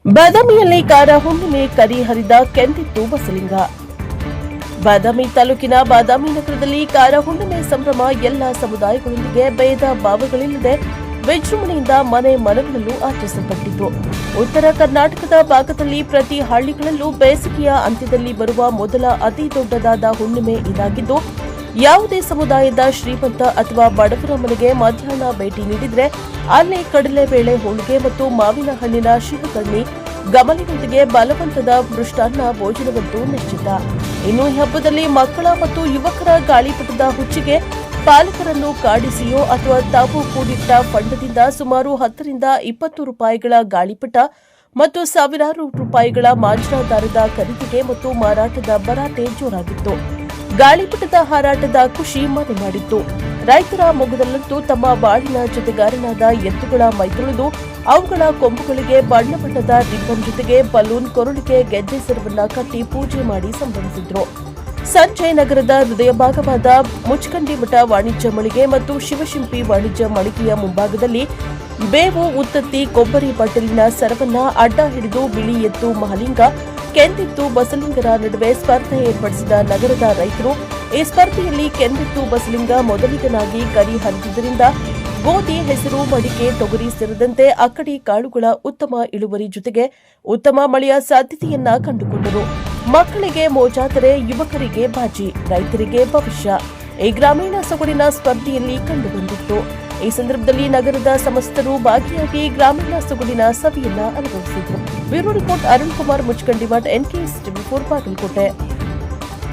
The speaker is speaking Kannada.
ಬಾದಾಮಿಯಲ್ಲಿ ಕಾರ ಹುಣ್ಣಿಮೆ ಕರಿ ಹರಿದ ಕೆಂದಿತ್ತು ಬಸಲಿಂಗ. ಬಾದಾಮಿ ತಾಲೂಕಿನ ಬಾದಾಮಿ ನಗರದಲ್ಲಿ ಕಾರ ಹುಣ್ಣಿಮೆ ಸಂಭ್ರಮ ಎಲ್ಲ ಸಮುದಾಯಗಳೊಂದಿಗೆ ಭೇದ ಭಾವಗಳಿಲ್ಲದೆ ವಿಜೃಂಭಣೆಯಿಂದ ಮನೆ ಮನಗಳಲ್ಲೂ ಆಚರಿಸಲ್ಪಟ್ಟಿತು. ಉತ್ತರ ಕರ್ನಾಟಕದ ಭಾಗದಲ್ಲಿ ಪ್ರತಿ ಹಳ್ಳಿಗಳಲ್ಲೂ ಬೇಸಿಗೆಯ ಅಂತ್ಯದಲ್ಲಿ ಬರುವ ಮೊದಲ ಅತಿ ದೊಡ್ಡದಾದ ಹುಣ್ಣಿಮೆ ಇದಾಗಿದ್ದು, ಯಾವುದೇ ಸಮುದಾಯದ ಶ್ರೀಮಂತ ಅಥವಾ ಬಡವರ ಮನೆಗೆ ಮಧ್ಯಾಹ್ನ ಭೇಟಿ ನೀಡಿದರೆ ಅಲ್ಲೇ ಕಡಲೆಬೇಳೆ ಹೋಳಿಗೆ ಮತ್ತು ಮಾವಿನ ಹಣ್ಣಿನ ಶಿವಕರ್ಣಿ ಗಮನದೊಂದಿಗೆ ಬಲವಂತದ ಮೃಷ್ಟಾನ್ನ ಭೋಜನವಂತೂ ನಿಶ್ಚಿತ. ಇನ್ನು ಈ ಹಬ್ಬದಲ್ಲಿ ಮಕ್ಕಳ ಮತ್ತು ಯುವಕರ ಗಾಳಿಪಟದ ಹುಚ್ಚಿಗೆ ಪಾಲಕರನ್ನು ಕಾಡಿಸಿಯೋ ಅಥವಾ ತಾವು ಕೂಡಿಟ್ಟ ಫಂಡದಿಂದ ಸುಮಾರು 10 ರಿಂದ 20 ರೂಪಾಯಿಗಳ ಗಾಳಿಪಟ ಮತ್ತು ಸಾವಿರಾರು ರೂಪಾಯಿಗಳ ಮಾಂಜರಾದಾರದ ಖರೀದಿಗೆ ಮತ್ತು ಮಾರಾಟದ ಭರಾಟೆ ಜೋರಾಗಿತ್ತು. ಗಾಳಿಪಟದ ಹಾರಾಟದ ಖುಷಿ ಮನೆ ಮಾಡಿತ್ತು. ರೈತರ ಮೊಗದಲ್ಲಂತೂ ತಮ್ಮ ಬಾಳಿನ ಜೊತೆಗಾರನಾದ ಎತ್ತುಗಳ ಮೈತೊಳೆದು ಅವುಗಳ ಕೊಂಬುಗಳಿಗೆ ಬಣ್ಣ ಬಣ್ಣದ ರಿಬ್ಬನ್ ಜೊತೆಗೆ ಬಲೂನ್, ಕೊರಳಿಗೆ ಗೆಜ್ಜೆ ಸರವನ್ನ ಕಟ್ಟಿ ಪೂಜೆ ಮಾಡಿ ಸಂಭ್ರಮಿಸಿದ್ರು. ಸಂಜೆ ನಗರದ ಹೃದಯ ಭಾಗವಾದ ಮುಚ್ಕಂಡಿ ಮಠ ವಾಣಿಜ್ಯ ಮಳಿಗೆ ಮತ್ತು ಶಿವಶಿಂಪಿ ವಾಣಿಜ್ಯ ಮಳಿಗೆಯ ಮುಂಭಾಗದಲ್ಲಿ ಬೇವು, ಉತ್ತತ್ತಿ, ಕೊಬ್ಬರಿ ಬಟ್ಟಲಿನ ಸರವನ್ನ ಅಡ್ಡ ಹಿಡಿದು ಬಿಳಿ ಎತ್ತು ಮಹಲಿಂಗ, ಕೆಂದಿತ್ತು ಬಸಲಿಂಗರ ನಡುವೆ ಸ್ಪರ್ಧೆ ಏರ್ಪಡಿಸಿದ ನಗರದ ರೈತರು. ಈ ಸ್ಪರ್ಧೆಯಲ್ಲಿ ಕೆಂದಿತ್ತು ಬಸಲಿಂಗ ಮೊದಲಿಗನಾಗಿ ಕರಿ ಹರಿದಿದ್ದರಿಂದ ಗೋಧಿ, ಹೆಸರು, ಮಡಿಕೆ, ತೊಗರಿ ಸೇರಿದಂತೆ ಅಕ್ಕಡಿ ಕಾಳುಗಳ ಉತ್ತಮ ಇಳುವರಿ ಜೊತೆಗೆ ಉತ್ತಮ ಮಳೆಯ ಸಾಧ್ಯತೆಯನ್ನ ಕಂಡುಕೊಂಡರು. ಮಕ್ಕಳಿಗೆ ಮೋಜಾದರೆ ಯುವಕರಿಗೆ ಬಾಜಿ, ರೈತರಿಗೆ ಭವಿಷ್ಯ ಈ ಗ್ರಾಮೀಣ ಸೊಗಡಿನ ಸ್ಪರ್ಧೆಯಲ್ಲಿ ಕಂಡುಬಂದಿತ್ತು. ಈ ಸಂದರ್ಭದಲ್ಲಿ ನಗರದ ಸಮಸ್ತರು ಭಾಗಿಯಾಗಿ ಗ್ರಾಮೀಣ ಸೊಗಡಿನ ಸವಿಯನ್ನ ಅನುಭವಿಸಿದರು. Bureau report Arun Kumar, Muchkandimath, NKS TV4 Bagalkot.